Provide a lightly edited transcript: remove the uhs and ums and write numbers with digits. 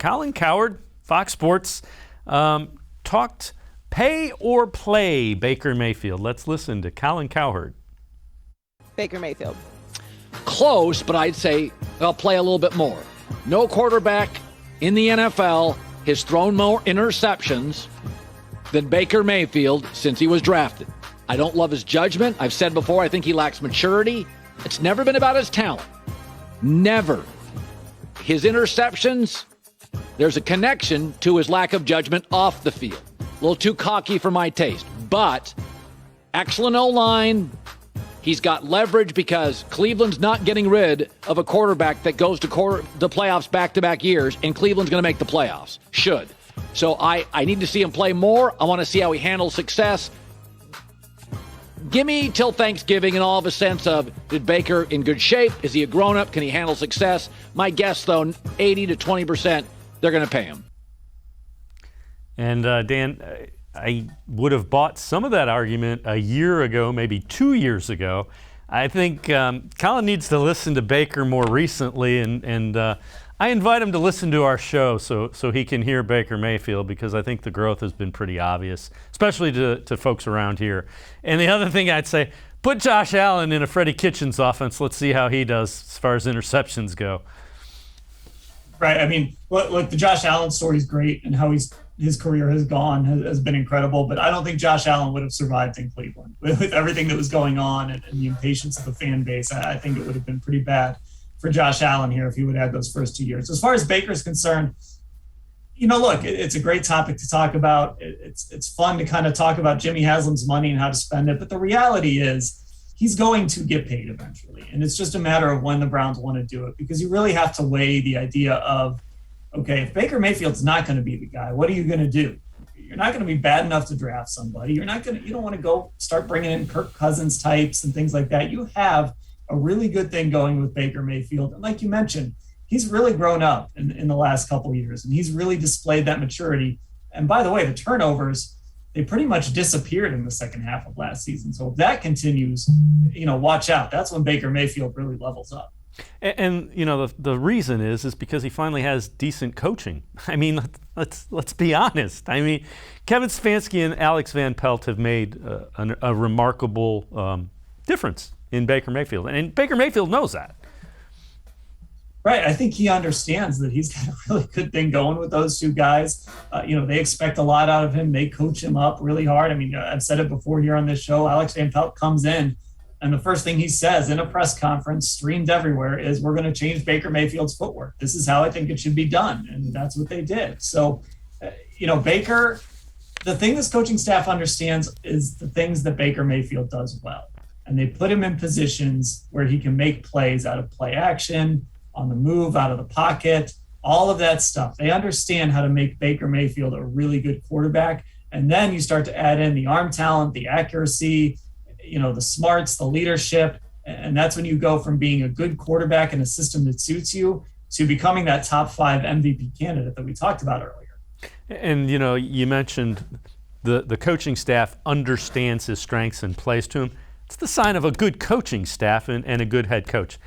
Colin Cowherd, Fox Sports, talked pay or play Baker Mayfield. Let's listen to Colin Cowherd. Baker Mayfield. Close, but I'd say they'll play a little bit more. No quarterback in the NFL has thrown more interceptions than Baker Mayfield since he was drafted. I don't love his judgment. I've said before, I think he lacks maturity. It's never been about his talent. Never. His interceptions, there's a connection to his lack of judgment off the field. A little too cocky for my taste. But excellent O-line. He's got leverage because Cleveland's not getting rid of a quarterback that goes to the playoffs back-to-back years, and Cleveland's going to make the playoffs. Should. So I need to see him play more. I want to see how he handles success. Give me till Thanksgiving and all of a sense of, did Baker in good shape? Is he a grown-up? Can he handle success? My guess, though, 80 to 20%, they're going to pay him. And Dan, I would have bought some of that argument a year ago, maybe 2 years ago. I think Colin needs to listen to Baker more recently, and I invite him to listen to our show so he can hear Baker Mayfield, because I think the growth has been pretty obvious, especially to folks around here. And the other thing I'd say, put Josh Allen in a Freddie Kitchens offense. Let's see how he does as far as interceptions go. Right. I mean, look, the Josh Allen story is great, and how his career has gone has been incredible. But I don't think Josh Allen would have survived in Cleveland with everything that was going on and the impatience of the fan base. I think it would have been pretty bad for Josh Allen here if he would have had those first 2 years. As far as Baker's concerned, look, it's a great topic to talk about. It's fun to kind of talk about Jimmy Haslam's money and how to spend it. But the reality is he's going to get paid eventually. And it's just a matter of when the Browns want to do it, because you really have to weigh the idea of, okay, if Baker Mayfield's not going to be the guy, what are you going to do? You're not going to be bad enough to draft somebody. You don't want to go start bringing in Kirk Cousins types and things like that. You have a really good thing going with Baker Mayfield. And like you mentioned, he's really grown up in the last couple of years, and he's really displayed that maturity. And by the way, the turnovers, they pretty much disappeared in the second half of last season. So if that continues, watch out. That's when Baker Mayfield really levels up. And the reason is because he finally has decent coaching. I mean, let's be honest. I mean, Kevin Stefanski and Alex Van Pelt have made a remarkable difference in Baker Mayfield, and Baker Mayfield knows that. Right. I think he understands that he's got a really good thing going with those two guys. They expect a lot out of him. They coach him up really hard. I mean, I've said it before here on this show. Alex Van Pelt comes in, and the first thing he says in a press conference, streamed everywhere, is, we're going to change Baker Mayfield's footwork. This is how I think it should be done. And that's what they did. So, Baker, the thing this coaching staff understands is the things that Baker Mayfield does well. And they put him in positions where he can make plays out of play action, on the move, out of the pocket, all of that stuff. They understand how to make Baker Mayfield a really good quarterback. And then you start to add in the arm talent, the accuracy, the smarts, the leadership. And that's when you go from being a good quarterback in a system that suits you to becoming that top 5 MVP candidate that we talked about earlier. And, you mentioned the coaching staff understands his strengths and plays to him. It's the sign of a good coaching staff and a good head coach.